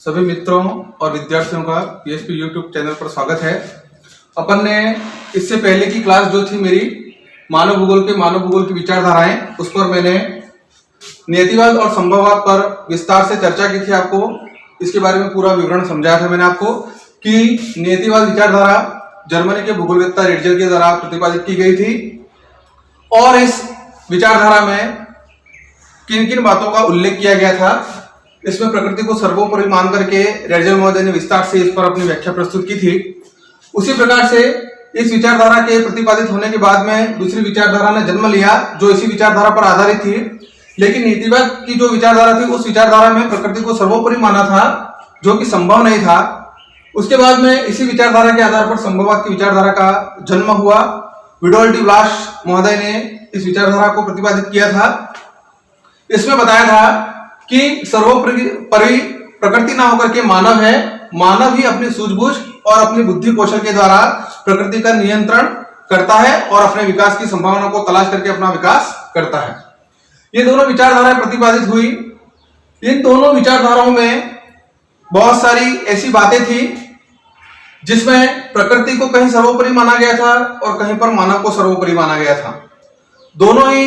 सभी मित्रों और विद्यार्थियों का पीएचपी यूट्यूब चैनल पर स्वागत है। अपन ने इससे पहले की क्लास जो थी मेरी मानव भूगोल की विचारधाराएं, उस पर मैंने नियतिवाद और संभववाद पर विस्तार से चर्चा की थी। आपको इसके बारे में पूरा विवरण समझाया था मैंने आपको कि नियतिवाद विचारधारा जर्मनी के भूगोलवेत्ता रेडजर के द्वारा प्रतिपादित की गई थी और इस विचारधारा में किन किन बातों का उल्लेख किया गया था। इसमें प्रकृति को सर्वोपरि मान करके रेडजर महोदय ने विस्तार से इस पर अपनी व्याख्या प्रस्तुत की थी। उसी प्रकार से इस विचारधारा के प्रतिपादित होने के बाद में दूसरी विचारधारा ने जन्म लिया जो इसी विचारधारा पर आधारित थी। लेकिन नीतिवाद की जो विचारधारा थी उस विचारधारा में प्रकृति को सर्वोपरि माना था, जो कि संभव नहीं था। उसके बाद में इसी विचारधारा के आधार पर संभववाद की विचारधारा का जन्म हुआ। विडोल्ड डी ब्लास महोदय ने इस विचारधारा को प्रतिपादित किया था। इसमें बताया था कि सर्वोपरि प्रकृति ना होकर के मानव है, मानव ही अपनी सूझबूझ और अपनी बुद्धि कौशल के द्वारा प्रकृति का नियंत्रण करता है और अपने विकास की संभावना को तलाश करके अपना विकास करता है। ये दोनों विचारधाराएं प्रतिपादित हुई। इन दोनों विचारधाराओं में बहुत सारी ऐसी बातें थी जिसमें प्रकृति को कहीं सर्वोपरि माना गया था और कहीं पर मानव को सर्वोपरि माना गया था। दोनों ही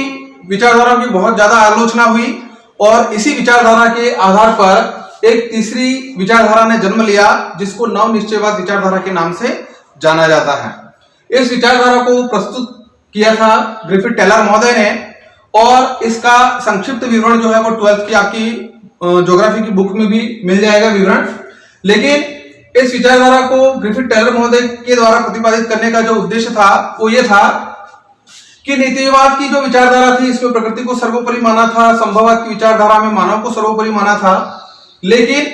विचारधाराओं की बहुत ज्यादा आलोचना हुई और इसी विचारधारा के आधार पर एक तीसरी विचारधारा ने जन्म लिया जिसको नव निश्चयवाद विचारधारा के नाम से जाना जाता है। इस विचारधारा को प्रस्तुत किया था ग्रिफिथ टेलर महोदय ने और इसका संक्षिप्त विवरण जो है वो 12th की आपकी ज्योग्राफी की बुक में भी मिल जाएगा विवरण। लेकिन इस विचारधारा को ग्रिफिथ टेलर महोदय के द्वारा प्रतिपादित करने का जो उद्देश्य था वो ये था कि नीतिवाद की जो विचारधारा थी इसमें प्रकृति को सर्वोपरि माना था, संभववाद की विचारधारा में मानव को सर्वोपरि माना था। लेकिन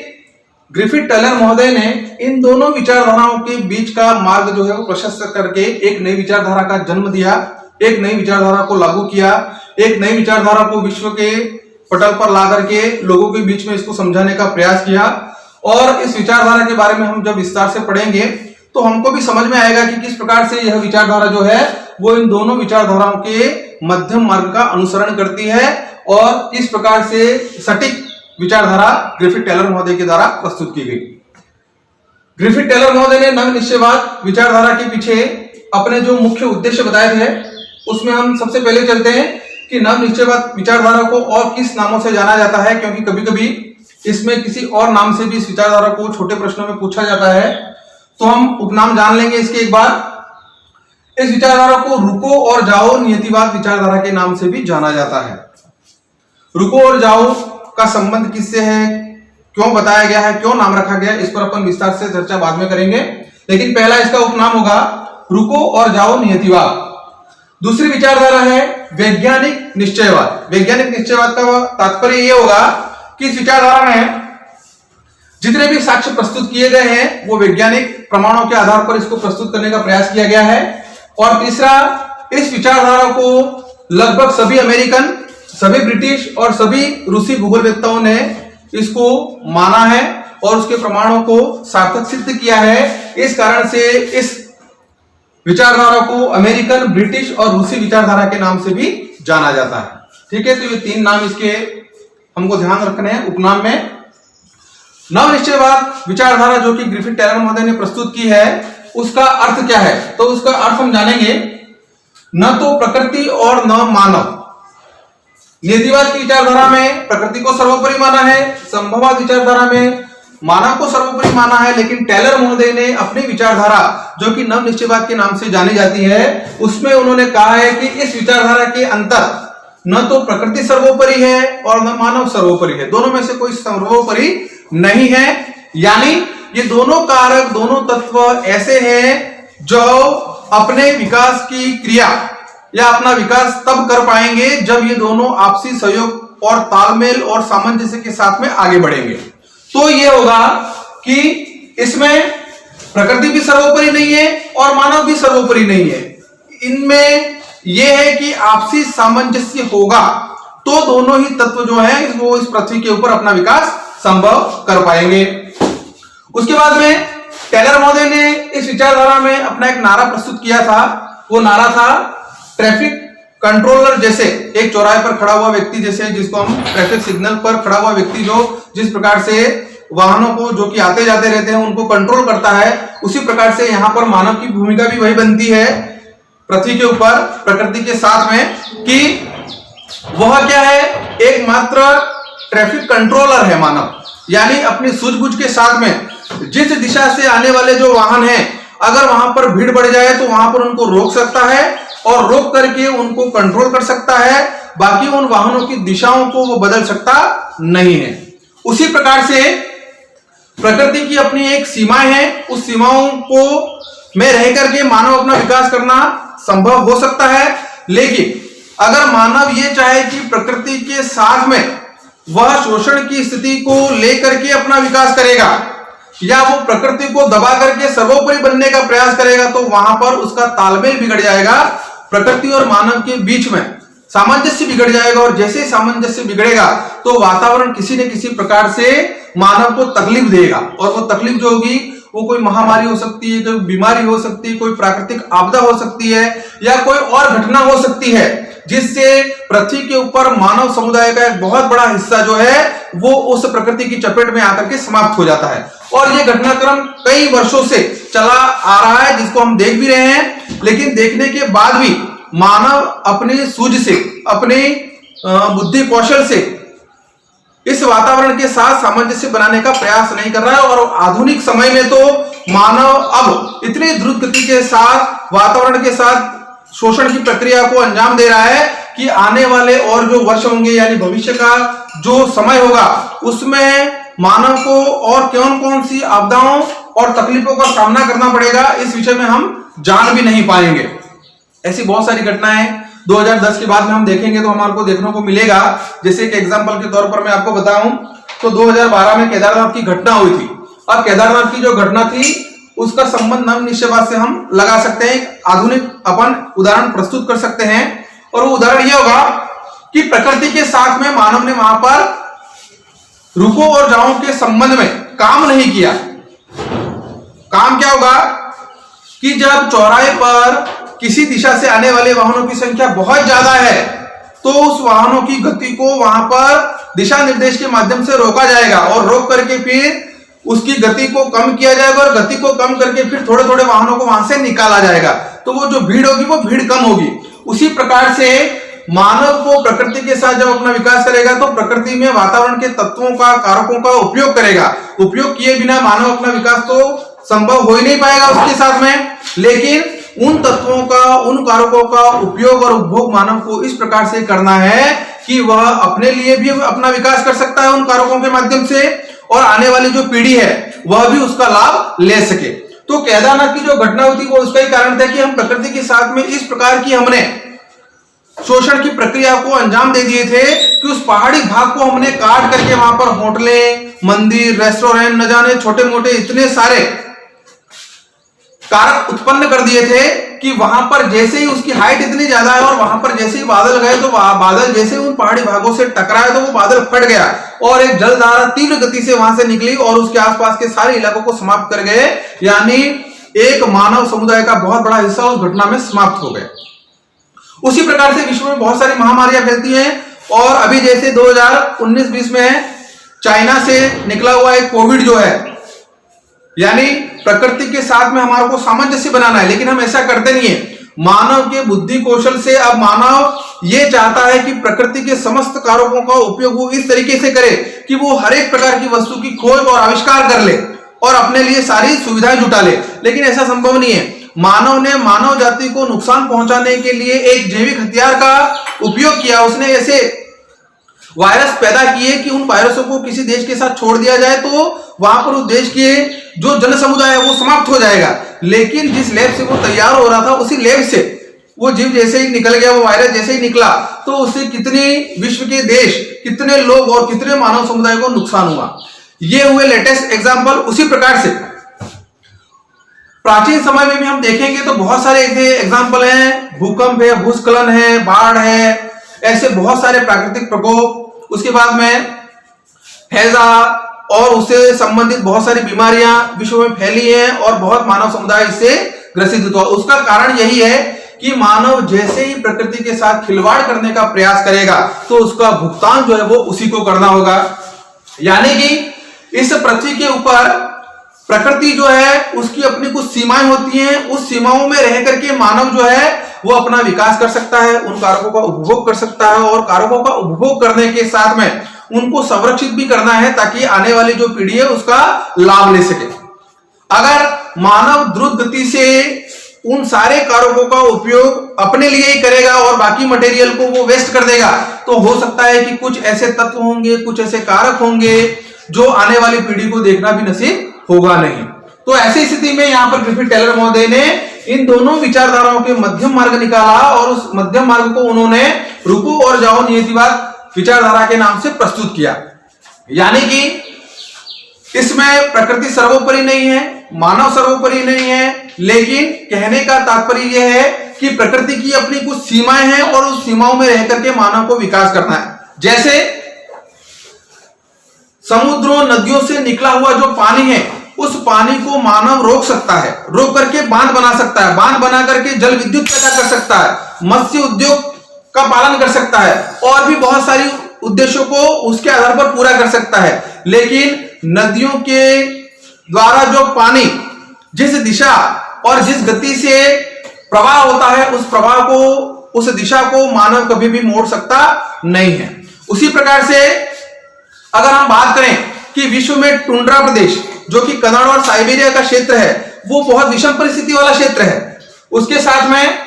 ग्रिफिथ टेलर महोदय ने इन दोनों विचारधाराओं के बीच का मार्ग जो है वो प्रशस्त करके एक नई विचारधारा का जन्म दिया, एक नई विचारधारा को लागू किया, एक नई विचारधारा को विश्व के पटल पर ला करके लोगों के बीच में इसको समझाने का प्रयास किया। और इस विचारधारा के बारे में हम जब विस्तार से पढ़ेंगे तो हमको भी समझ में आएगा कि किस प्रकार से यह विचारधारा जो है वो इन दोनों विचारधाराओं के मध्यम मार्ग का अनुसरण करती है और इस प्रकार से सटीक विचारधारा ग्रिफिथ टेलर महोदय के द्वारा प्रस्तुत की गई। ग्रिफिथ टेलर महोदय ने नव निश्चयवाद विचारधारा के पीछे अपने जो मुख्य उद्देश्य बताए थे उसमें हम सबसे पहले चलते हैं कि नव निश्चयवाद विचारधारा को और किस नामों से जाना जाता है, क्योंकि कभी कभी इसमें किसी और नाम से भी इस विचारधारा को छोटे प्रश्नों में पूछा जाता है। तो हम उपनाम जान लेंगे इसके एक बार। इस विचारधारा को रुको और जाओ नियतिवाद विचारधारा के नाम से भी जाना जाता है। रुको और जाओ का संबंध किससे है, क्यों बताया गया है, क्यों नाम रखा गया, इस पर अपन विस्तार से चर्चा बाद में करेंगे। लेकिन पहला इसका उपनाम होगा रुको और जाओ नियतिवाद। दूसरी विचारधारा है वैज्ञानिक निश्चयवाद। वैज्ञानिक निश्चयवाद का तात्पर्य यह होगा कि इस विचारधारा में जितने भी साक्ष्य प्रस्तुत किए गए हैं वो वैज्ञानिक प्रमाणों के आधार पर इसको प्रस्तुत करने का प्रयास किया गया है। और तीसरा, इस विचारधारा को लगभग सभी अमेरिकन, सभी ब्रिटिश और सभी रूसी भूगोलवेत्ताओं ने इसको माना है और उसके प्रमाणों को सार्थक सिद्ध किया है। इस कारण से इस विचारधारा को अमेरिकन, ब्रिटिश और रूसी विचारधारा के नाम से भी जाना जाता है। ठीक है, तो ये तीन नाम इसके हमको ध्यान रखने हैं उपनाम में। नव निश्चयवाद विचारधारा जो कि ग्रिफिथ टेलर महोदय ने प्रस्तुत की है उसका अर्थ क्या है, तो उसका अर्थ हम जानेंगे। न तो प्रकृति और न मानव। नियतिवाद की विचारधारा में प्रकृति को सर्वोपरि माना है, संभववाद विचारधारा में मानव को सर्वोपरि माना है। लेकिन टेलर महोदय ने अपनी विचारधारा जो कि नव निश्चयवाद के नाम से जानी जाती है उसमें उन्होंने कहा है कि इस विचारधारा के अंतर न तो प्रकृति सर्वोपरि है और न मानव सर्वोपरि है, दोनों में से कोई सर्वोपरि नहीं है। यानी ये दोनों कारक, दोनों तत्व ऐसे हैं जो अपने विकास की क्रिया या अपना विकास तब कर पाएंगे जब ये दोनों आपसी सहयोग और तालमेल और सामंजस्य के साथ में आगे बढ़ेंगे। तो ये होगा कि इसमें प्रकृति भी सर्वोपरि नहीं है और मानव भी सर्वोपरि नहीं है। इनमें यह है कि आपसी सामंजस्य होगा तो दोनों ही तत्व जो है वो इस पृथ्वी के ऊपर अपना विकास संभव कर पाएंगे। उसके बाद में टेलर महोदय ने इस विचारधारा में अपना एक नारा प्रस्तुत किया था। वो नारा था ट्रैफिक कंट्रोलर जैसे एक चौराहे पर खड़ा हुआ व्यक्ति, जैसे जिसको हम ट्रैफिक सिग्नल पर खड़ा हुआ व्यक्ति जो जिस प्रकार से वाहनों को जो कि आते जाते रहते हैं उनको कंट्रोल करता है, उसी प्रकार से यहाँ पर मानव की भूमिका भी वही बनती है पृथ्वी के ऊपर प्रकृति के साथ में, कि वह क्या है, एकमात्र ट्रैफिक कंट्रोलर है मानव। यानी अपनी सूझबूझ के साथ में जिस दिशा से आने वाले जो वाहन हैं, अगर वहां पर भीड़ बढ़ जाए तो वहां पर उनको रोक सकता है और रोक करके उनको कंट्रोल कर सकता है। बाकी उन वाहनों की दिशाओं को वो बदल सकता नहीं है। उसी प्रकार से प्रकृति की अपनी एक सीमाएं हैं, उस सीमाओं को में रह करके मानव अपना विकास करना संभव हो सकता है। लेकिन अगर मानव ये चाहे कि प्रकृति के साथ में वह शोषण की स्थिति को लेकर के अपना विकास करेगा या वो प्रकृति को दबा करके सर्वोपरि बनने का प्रयास करेगा, तो वहां पर उसका तालमेल बिगड़ जाएगा, प्रकृति और मानव के बीच में सामंजस्य बिगड़ जाएगा। और जैसे सामंजस्य बिगड़ेगा तो वातावरण किसी न किसी प्रकार से मानव को तकलीफ देगा, और वो तकलीफ जो होगी वो कोई महामारी हो सकती है, कोई बीमारी हो सकती है, कोई प्राकृतिक आपदा हो सकती है, या कोई और घटना हो सकती है जिससे पृथ्वी के ऊपर मानव समुदाय का एक बहुत बड़ा हिस्सा जो है वो उस प्रकृति की चपेट में आकर के समाप्त हो जाता है। और ये घटनाक्रम कई वर्षों से चला आ रहा है, जिसको हम देख भी रहे हैं। लेकिन देखने के बाद भी मानव अपनी सूझ से, अपने बुद्धि कौशल से इस वातावरण के साथ सामंजस्य बनाने का प्रयास नहीं कर रहा है। और आधुनिक समय में तो मानव अब इतनी द्रुत गति के साथ वातावरण के साथ शोषण की प्रक्रिया को अंजाम दे रहा है कि आने वाले और जो वर्ष होंगे, यानी भविष्य का जो समय होगा, उसमें मानव को और कौन कौन सी आपदाओं और तकलीफों का सामना करना पड़ेगा, इस विषय में हम जान भी नहीं पाएंगे। ऐसी बहुत सारी घटनाएं 2010 के बाद में हम देखेंगे तो हमारे को देखने को मिलेगा। जैसे एक एग्जांपल के तौर पर मैं आपको बताऊं तो 2012 में केदारनाथ की घटना हुई थी। अब केदारनाथ की जो घटना थी उसका संबंध हम निश्चयवाद से हम लगा सकते हैं, एक आधुनिक अपन उदाहरण प्रस्तुत कर सकते हैं। और वो उदाहरण यह होगा कि प्रकृति के साथ में मानव ने वहां पर रुको और जाओ के संबंध में काम नहीं किया। काम क्या होगा कि जब चौराहे पर किसी दिशा से आने वाले वाहनों की संख्या बहुत ज्यादा है तो उस वाहनों की गति को वहां पर दिशा निर्देश के माध्यम से रोका जाएगा, और रोक करके फिर उसकी गति को कम किया जाएगा, और गति को कम करके फिर थोड़े थोड़े वाहनों को वहां से निकाला जाएगा। तो वो जो भीड़ होगी वो भीड़ कम होगी। उसी प्रकार से मानव को प्रकृति के साथ जब अपना विकास करेगा तो प्रकृति में वातावरण के तत्वों का, कारकों का उपयोग करेगा। उपयोग किए बिना मानव अपना विकास तो संभव हो ही नहीं पाएगा उसके साथ में। लेकिन उन तत्वों का, उन कारकों का उपयोग और उपभोग मानव को इस प्रकार से करना है कि वह अपने लिए भी अपना विकास कर सकता है उन कारकों के माध्यम से, और आने वाली जो पीढ़ी है वह भी उसका लाभ ले सके। तो केदारनाथ की जो घटना हुई थी वो उसका ही कारण था कि हम प्रकृति के साथ में इस प्रकार की हमने शोषण की प्रक्रिया को अंजाम दे दिए थे कि उस पहाड़ी भाग को हमने काट करके वहां पर होटलें, मंदिर, रेस्टोरेंट, न जाने छोटे मोटे इतने सारे कारक उत्पन्न कर दिए थे कि वहां पर जैसे ही उसकी हाइट इतनी ज्यादा है और वहां पर जैसे ही बादल गए तो बादल जैसे उन पहाड़ी भागों से टकराए तो वो बादल फट गया और एक जलधारा तीव्र गति से वहां से निकली और उसके आसपास के सारे इलाकों को समाप्त कर गए। यानी एक मानव समुदाय का बहुत बड़ा हिस्सा उस घटना में समाप्त हो गया। उसी प्रकार से विश्व में बहुत सारी महामारियां फैलती हैं, और अभी जैसे 2019-20 में चाइना से निकला हुआ एक कोविड जो है, यानी प्रकृति के साथ में हमारे को सामंजस्य बनाना है, लेकिन हम ऐसा करते नहीं है। मानव के बुद्धि कौशल से अब मानव ये चाहता है कि प्रकृति के समस्त कारकों का उपयोग वो इस तरीके से करे कि वो हर एक प्रकार की वस्तु की खोज और आविष्कार कर ले और अपने लिए सारी सुविधाएं जुटा ले, लेकिन ऐसा संभव नहीं है। मानव ने मानव जाति को नुकसान पहुंचाने के लिए एक जैविक हथियार का उपयोग किया। उसने ऐसे वायरस पैदा किए कि उन वायरसों को किसी देश के साथ छोड़ दिया जाए तो वहां पर उस देश के जो जन समुदाय है वो समाप्त हो जाएगा। लेकिन जिस लैब से वो तैयार हो रहा था उसी लैब से वो जीव जैसे ही निकल गया, वो वायरस जैसे ही निकला तो उससे कितने विश्व के देश, कितने लोग और कितने मानव समुदाय को नुकसान हुआ। ये हुए लेटेस्ट एग्जाम्पल। उसी प्रकार से प्राचीन समय में भी हम देखेंगे तो बहुत सारे ऐसे एग्जाम्पल हैं। भूकंप है, भूस्खलन है, बाढ़ है, ऐसे बहुत सारे प्राकृतिक प्रकोप, उसके बाद में हैजा और उससे संबंधित बहुत सारी बीमारियां विश्व में फैली हैं और बहुत मानव समुदाय इससे ग्रसित हुआ। उसका कारण यही है कि मानव जैसे ही प्रकृति के साथ खिलवाड़ करने का प्रयास करेगा तो उसका भुगतान जो है वो उसी को करना होगा। यानी कि इस पृथ्वी के ऊपर प्रकृति जो है उसकी अपनी कुछ सीमाएं होती हैं, उस सीमाओं में रह करके मानव जो है वो अपना विकास कर सकता है, उन कारकों का उपभोग कर सकता है और कारकों का उपभोग करने के साथ में उनको संरक्षित भी करना है ताकि आने वाली जो पीढ़ी है उसका लाभ ले सके। अगर मानव द्रुत गति से उन सारे कारकों का उपयोग अपने लिए ही करेगा और बाकी मटेरियल को वो वेस्ट कर देगा तो हो सकता है कि कुछ ऐसे तत्व होंगे, कुछ ऐसे कारक होंगे जो आने वाली पीढ़ी को देखना भी नसीब होगा नहीं। तो ऐसी स्थिति में यहाँ पर ग्रिफिथ टेलर महोदय ने इन दोनों विचारधाराओं के मध्यम मार्ग निकाला और उस मध्यम मार्ग को उन्होंने रुको और जाओ नियतिवाद विचारधारा के नाम से प्रस्तुत किया। यानी कि इसमें प्रकृति सर्वोपरि नहीं है, मानव सर्वोपरि नहीं है, लेकिन कहने का तात्पर्य यह है कि प्रकृति की अपनी कुछ सीमाएं हैं और उस सीमाओं में रह करके मानव को विकास करना है। जैसे समुद्रों नदियों से निकला हुआ जो पानी है उस पानी को मानव रोक सकता है, रोक करके बांध बना सकता है, बांध बना करके जल विद्युत पैदा कर सकता है, मत्स्य उद्योग का पालन कर सकता है और भी बहुत सारी उद्देश्यों को उसके आधार पर पूरा कर सकता है। लेकिन नदियों के द्वारा जो पानी जिस दिशा और जिस गति से प्रवाह होता है उस प्रवाह को, उस दिशा को मानव कभी भी मोड़ सकता नहीं है। उसी प्रकार से अगर हम बात करें कि विश्व में टुंड्रा प्रदेश जो कि कनाडा और साइबेरिया का क्षेत्र है वो बहुत विषम परिस्थिति वाला क्षेत्र है। उसके साथ में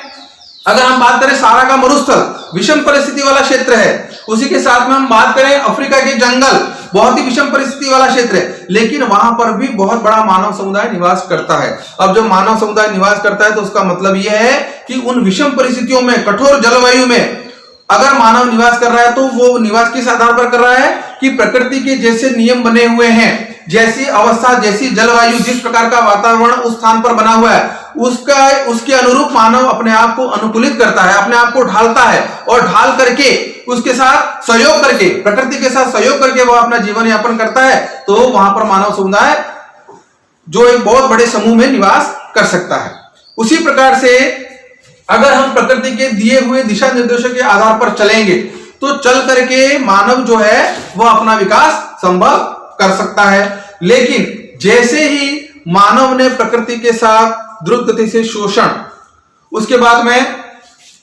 अगर हम बात करें सारा का मरुस्थल विषम परिस्थिति वाला क्षेत्र है। उसी के साथ में हम बात करें अफ्रीका के जंगल बहुत ही विषम परिस्थिति वाला क्षेत्र है, लेकिन वहां पर भी बहुत बड़ा मानव समुदाय निवास करता है। अब जब मानव समुदाय निवास करता है तो उसका मतलब यह है कि उन विषम परिस्थितियों में, कठोर जलवायु में अगर मानव निवास कर रहा है तो वो निवास किस आधार पर कर रहा है कि प्रकृति के जैसे नियम बने हुए हैं, जैसी अवस्था, जैसी जलवायु, जिस प्रकार का वातावरण उस स्थान पर बना हुआ है उसके अनुरूप मानव अपने आप को अनुकूलित करता है, अपने आप को ढालता है और ढाल करके उसके साथ सहयोग करके, प्रकृति के साथ सहयोग करके वो अपना जीवन यापन करता है। तो वहां पर मानव समुदाय जो एक बहुत बड़े समूह में निवास कर सकता है। उसी प्रकार से अगर हम प्रकृति के दिए हुए दिशा निर्देशों के आधार पर चलेंगे तो चल करके मानव जो है वह अपना विकास संभव कर सकता है। लेकिन जैसे ही मानव ने प्रकृति के साथ द्रुत गति से शोषण, उसके बाद में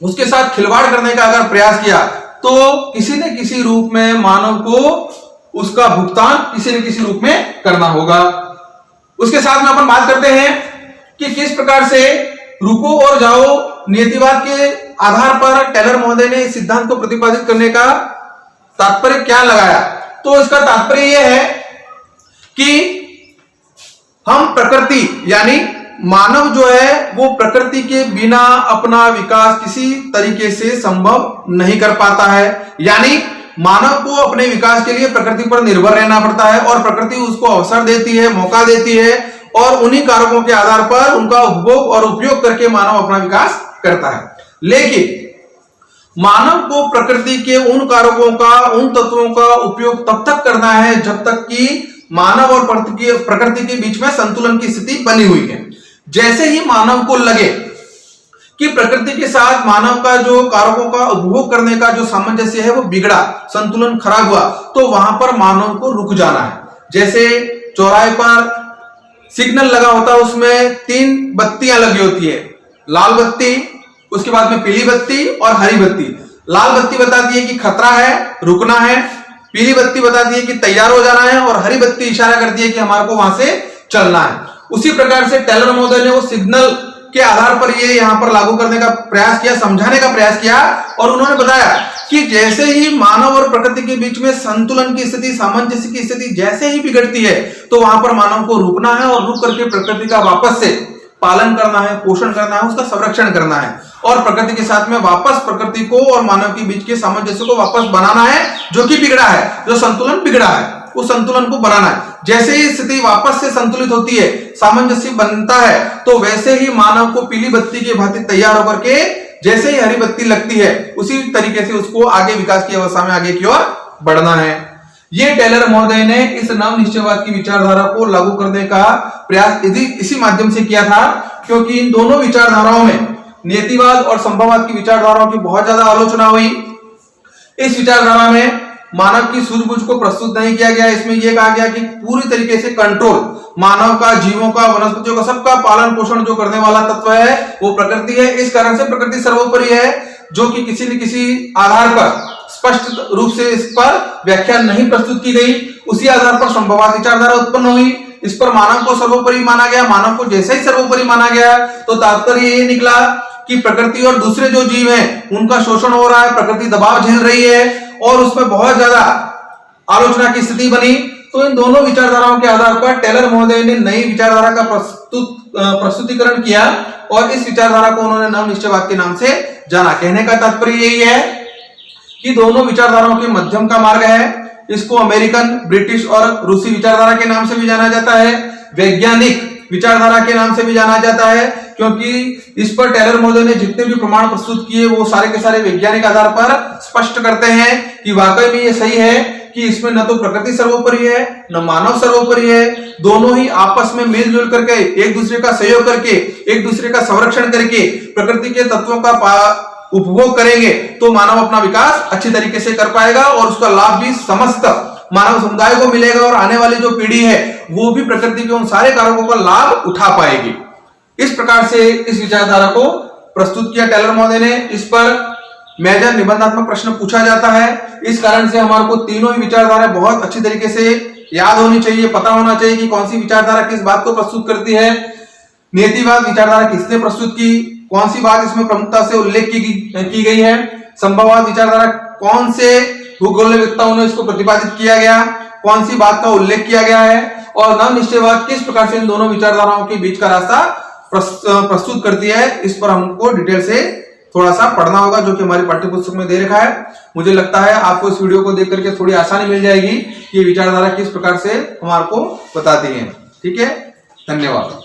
उसके साथ खिलवाड़ करने का अगर प्रयास किया तो किसी न किसी रूप में मानव को उसका भुगतान किसी न किसी रूप में करना होगा। उसके साथ में अपन बात करते हैं कि किस प्रकार से रुको और जाओ नियतिवाद के आधार पर टेलर महोदय ने इस सिद्धांत को प्रतिपादित करने का तात्पर्य क्या लगाया। तो इसका तात्पर्य यह है कि हम प्रकृति यानी मानव जो है वो प्रकृति के बिना अपना विकास किसी तरीके से संभव नहीं कर पाता है। यानी मानव को अपने विकास के लिए प्रकृति पर निर्भर रहना पड़ता है और प्रकृति उसको अवसर देती है, मौका देती है और उन्हीं कारकों के आधार पर उनका उपभोग और उपयोग करके मानव अपना विकास करता है। लेकिन मानव को प्रकृति के उन कारकों का, उन तत्वों का उपयोग तब तक करना है जब तक कि मानव और प्रकृति के बीच में संतुलन की स्थिति बनी हुई है। जैसे ही मानव को लगे कि प्रकृति के साथ मानव का जो कारकों का उपभोग करने का जो सामंजस्य है वो बिगड़ा, संतुलन खराब हुआ, तो वहां पर मानव को रुक जाना है। जैसे चौराहे पर सिग्नल लगा होता है, उसमें 3 बत्तियां लगी होती है, लाल बत्ती, उसके बाद में पीली बत्ती और हरी बत्ती। लाल बत्ती बताती है कि खतरा है, रुकना है, पीली बत्ती बताती है कि तैयार हो जाना है और हरी बत्ती इशारा करती है कि हमारे को वहां से चलना है। उसी प्रकार से टेलर महोदय ने वो सिग्नल के आधार पर ये यहां पर लागू करने का प्रयास किया, समझाने का प्रयास किया और उन्होंने बताया कि जैसे ही मानव और प्रकृति के बीच में संतुलन की स्थिति, सामंजस्य की स्थिति जैसे ही बिगड़ती है तो वहां पर मानव को रुकना है और रुक करके प्रकृति का वापस से पालन करना है, पोषण करना है, उसका संरक्षण करना है और प्रकृति के साथ में वापस प्रकृति को और मानव के बीच के सामंजस्य को वापस बनाना है, जो कि बिगड़ा है, जो संतुलन बिगड़ा है उस संतुलन को बनाना है। जैसे ही स्थिति वापस से संतुलित होती है, सामंजस्य बनता है, तो वैसे ही मानव को पीली बत्ती के भांति तैयार होकर के जैसे ही हरी बत्ती लगती है उसी तरीके से उसको आगे विकास की अवस्था में आगे की ओर बढ़ना है। ये टेलर महोदय ने इस नव निश्चयवाद की विचारधारा को लागू करने का प्रयास इसी माध्यम से किया था, क्योंकि इन दोनों विचारधाराओं में नियतिवाद और संभववाद की विचारधाराओं की बहुत ज्यादा आलोचना हुई। इस विचारधारा में मानव की सूझबूझ को प्रस्तुत नहीं किया गया। इसमें यह कहा गया कि पूरी तरीके से कंट्रोल मानव का, जीवों का, वनस्पतियों का, सबका पालन पोषण जो करने वाला तत्व है वो प्रकृति है। इस कारण से प्रकृति सर्वोपरि है, जो कि किसी न किसी आधार पर स्पष्ट रूप से इस पर व्याख्या नहीं प्रस्तुत की गई। उसी आधार पर संभववाद विचारधारा उत्पन्न हुई। इस पर मानव को सर्वोपरि माना गया। मानव को जैसे ही सर्वोपरि माना गया तो तात्पर्य ये निकला कि प्रकृति और दूसरे जो जीव हैं उनका शोषण हो रहा है, प्रकृति दबाव झेल रही है और उसमें बहुत ज्यादा आलोचना की स्थिति बनी। तो इन दोनों विचारधाराओं के आधार पर टेलर महोदय ने नई विचारधारा का प्रस्तुतिकरण किया और इस विचारधारा को उन्होंने नवनिश्चयवाद के नाम से जाना। कहने का तात्पर्य यही है कि दोनों विचारधाराओं के मध्यम का मार्ग है। इसको अमेरिकन, ब्रिटिश और रूसी विचारधारा के नाम से भी जाना जाता है, वैज्ञानिक विचारधारा के नाम से भी जाना जाता है, क्योंकि इस पर टेलर महोदय ने जितने भी प्रमाण प्रस्तुत किए वो सारे के सारे वैज्ञानिक आधार पर स्पष्ट करते हैं कि वाकई में ये सही है कि इसमें न तो प्रकृति सर्वोपरि है न मानव सर्वोपरि है। दोनों ही आपस में मिलजुल करके, एक दूसरे का सहयोग करके, एक दूसरे का संरक्षण करके प्रकृति के तत्वों का उपभोग करेंगे तो मानव अपना विकास अच्छी तरीके से कर पाएगा और उसका लाभ भी समस्त मानव समुदाय को मिलेगा और आने वाली जो पीढ़ी है वो भी प्रकृति के उन सारे कारकों का लाभ उठा पाएगी। इस प्रकार से इस विचारधारा को प्रस्तुत किया टेलर महोदय ने। इस पर मेजर निबंधात्मक प्रश्न पूछा जाता है। इस कारण से हमारे को तीनों ही विचारधाराएं बहुत अच्छी तरीके से याद होनी चाहिए, पता होना चाहिए कि कौन सी विचारधारा किस बात को प्रस्तुत करती है। नियतिवाद विचारधारा किसने प्रस्तुत की, कौन सी बात इसमें प्रमुखता से उल्लेख की गई है, संभववाद विचारधारा कौन से भूगोलवेत्ताओं ने इसको प्रतिपादित किया गया, कौन सी बात का उल्लेख किया गया है, और नवनिश्चयवाद किस प्रकार से इन दोनों विचारधाराओं के बीच का रास्ता प्रस्तुत करती है। इस पर हमको डिटेल से थोड़ा सा पढ़ना होगा, जो कि हमारी पाठ्यपुस्तक में दे रखा है। मुझे लगता है आपको इस वीडियो को देख करके थोड़ी आसानी मिल जाएगी कि ये विचारधारा किस प्रकार से हमारे को बताती है। ठीक है, धन्यवाद।